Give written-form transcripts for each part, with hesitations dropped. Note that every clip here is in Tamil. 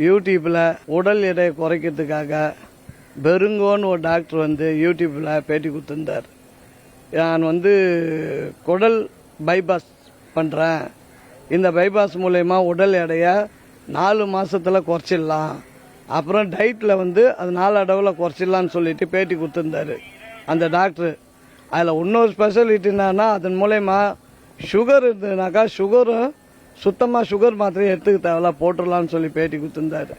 யூடியூப்பில் உடல் எடையை குறைக்கிறதுக்காக பெருங்கோன்னு ஒரு டாக்டர் வந்து யூடியூப்பில் பேட்டி கொடுத்துருந்தார். நான் வந்து குடல் பைபாஸ் பண்ணுறேன், இந்த பைபாஸ் மூலயமா உடல் எடையை 4 மாதத்தில் குறைச்சிடலாம், அப்புறம் டயட்டில் வந்து அது நாளடைவில் குறைச்சிடலான்னு சொல்லிட்டு பேட்டி கொடுத்துருந்தாரு அந்த டாக்டர். அதில் இன்னொரு ஸ்பெஷாலிட்டி என்னன்னா, அதன் மூலயமா சுகர் இருந்ததுனாக்கா சுகரும் சுத்தமாக சுகர் மாத்திரையை எடுத்துக்க தேவையில்ல, போட்டுடலான்னு சொல்லி பேட்டி கொடுத்துருந்தாரு.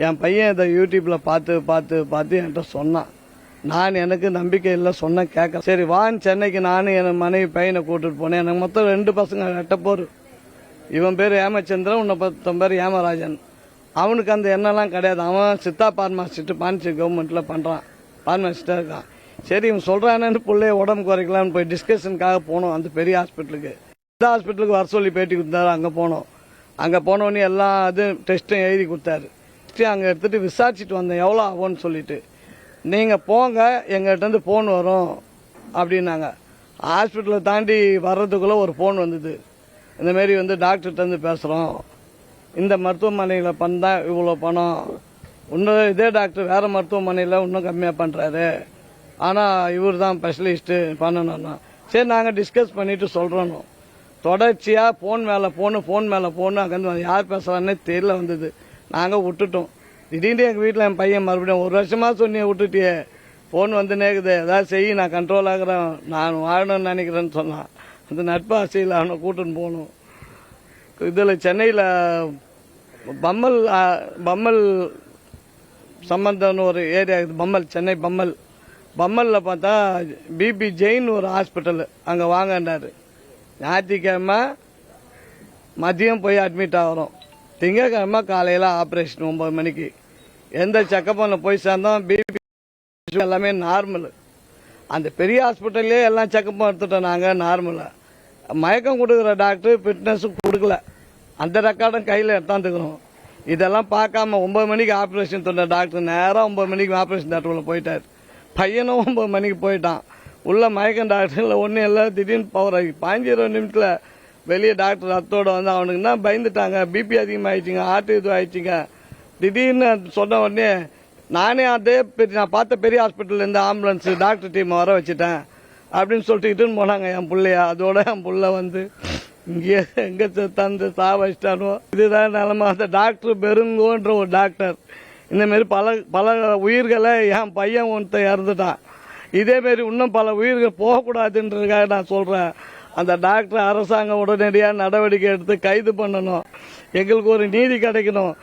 என் பையன் இதை யூடியூப்பில் பார்த்து என்கிட்ட சொன்னான். நான் எனக்கு நம்பிக்கை இல்லை, சொன்ன கேட்க சரி வான்னு சென்னைக்கு நானும் என் மனைவி பையனை கூட்டிட்டு போனேன். எனக்கு மொத்தம் 2 பசங்க, 8 பேர். இவன் பேர் ஏமச்சந்திரன், இன்னும் 10 பேர் ஏமராஜன். அவனுக்கு அந்த எண்ணெல்லாம் கிடையாது. அவன் சித்தா பார்மாசிஸ்ட் பாண்டிச்சேரி கவர்மெண்ட்டில் பண்ணுறான், பார்மாசிஸ்டாக இருக்கான். சரி இவன் சொல்கிறானு பிள்ளைய உடம்பு குறைக்கலான்னு போய் டிஸ்கஷனுக்காக போனோம் அந்த பெரிய ஹாஸ்பிட்டலுக்கு. இந்த ஹாஸ்பிட்டலுக்கு வர சொல்லி பேட்டி கொடுத்தாரு. அங்கே போனோம். அங்கே போனோடனே எல்லா இதுவும் டெஸ்ட்டும் எழுதி கொடுத்தாரு. அங்கே எடுத்துகிட்டு விசாரிச்சுட்டு வந்தேன் எவ்வளோ ஆகும்னு சொல்லிட்டு. நீங்கள் போங்க, எங்கள்கிட்ட ஃபோன் வரும் அப்படின்னாங்க. ஹாஸ்பிட்டலை தாண்டி வர்றதுக்குள்ளே ஒரு ஃபோன் வந்தது. இந்தமாரி வந்து டாக்டர்கிட்ட பேசுகிறோம், இந்த மருத்துவமனையில் பண்ணால் இவ்வளோ பணம், இன்னும் இதே டாக்டர் வேறு மருத்துவமனையில் இன்னும் கம்மியாக பண்ணுறாரு, ஆனால் இவர் தான் ஸ்பெஷலிஸ்ட்டு பண்ணணும்னா. சரி நாங்கள் டிஸ்கஸ் பண்ணிவிட்டு சொல்கிறோம். தொடர்ச்சியாக ஃபோன் மேலே ஃபோனு அங்கேருந்து யார் பேசுகிறான்னே தெரியல வந்தது. நாங்கள் விட்டுட்டோம். திடீர்னு எங்கள் வீட்டில் என் பையன் மறுபடியும் 1 வருஷமாக சொன்னியே விட்டுட்டியே, ஃபோன் வந்து நேக்குது, ஏதாவது செய்ய, நான் கண்ட்ரோல் ஆகிறேன், நான் வாழணும்னு நினைக்கிறேன்னு சொன்னான். அந்த நட்பு ஆசையில் அவனை கூட்டுன்னு போகணும். இதில் சென்னையில் பம்மல் சம்பந்தம்னு ஒரு ஏரியா இருக்குது, பம்மல், சென்னை பம்மலில் பார்த்தா பிபி ஜெயின் ஒரு ஹாஸ்பிட்டல், அங்கே வாங்கன்றாரு. ஞாயிற்றுக்கிழமை மதியம் போய் அட்மிட் ஆகிறோம், திங்கக்கிழமை காலையில் ஆப்ரேஷன் 9 மணிக்கு. எந்த செக்கப்பில் போய் சேர்ந்தோம், பிபி எல்லாமே நார்மல். அந்த பெரிய ஹாஸ்பிட்டல்லே எல்லாம் செக்கப்பும் எடுத்துட்டோம் நாங்கள் நார்மலாக. மயக்கம் கொடுக்குற டாக்டர் ஃபிட்னஸும் கொடுக்கல, அந்த ரெக்கார்டும் கையில் எடுத்தாந்துக்கிறோம். இதெல்லாம் பார்க்காம 9 மணிக்கு ஆப்ரேஷன் சொன்ன டாக்டர் நேராக 9 மணிக்கு ஆப்ரேஷன் தேட்டருக்குள்ள போயிட்டார். பையனும் 9 மணிக்கு போயிட்டான். உள்ள மயக்கம் டாக்டரில் ஒன்றும் இல்லை. திடீர்னு பவர் 15-20 நிமிஷத்தில் வெளியே டாக்டர் ரத்தோட வந்து அவனுக்குன்னா பயந்துட்டாங்க, பிபி அதிகமாகிடுச்சிங்க, ஹார்ட் இது ஆயிடுச்சிங்க. திடீர்னு சொன்ன உடனே நானே நான் பார்த்த பெரிய ஹாஸ்பிட்டல்லேருந்து ஆம்புலன்ஸ் டாக்டர் டீம் வர வச்சுட்டேன் அப்படின்னு சொல்லிட்டு இட்டுன்னு போனாங்க என் பிள்ளைய. அதோட என் பிள்ளை வந்து இங்கே எங்கே தந்து சாவச்சிட்டானோ. இதுதான் நிலமா. அந்த டாக்டர் பெருங்கோன்ற ஒரு டாக்டர் இந்தமாரி பல உயிர்களை என் பையன் ஒருத்தன் இறந்துட்டான். இதேமாரி இன்னும் பல உயிர்கள் போகக்கூடாதுன்றதுக்காக நான் சொல்கிறேன். அந்த டாக்டர் அரசாங்கம் உடனடியாக நடவடிக்கை எடுத்து கைது பண்ணணும், எங்களுக்கு ஒரு நீதி கிடைக்கணும்.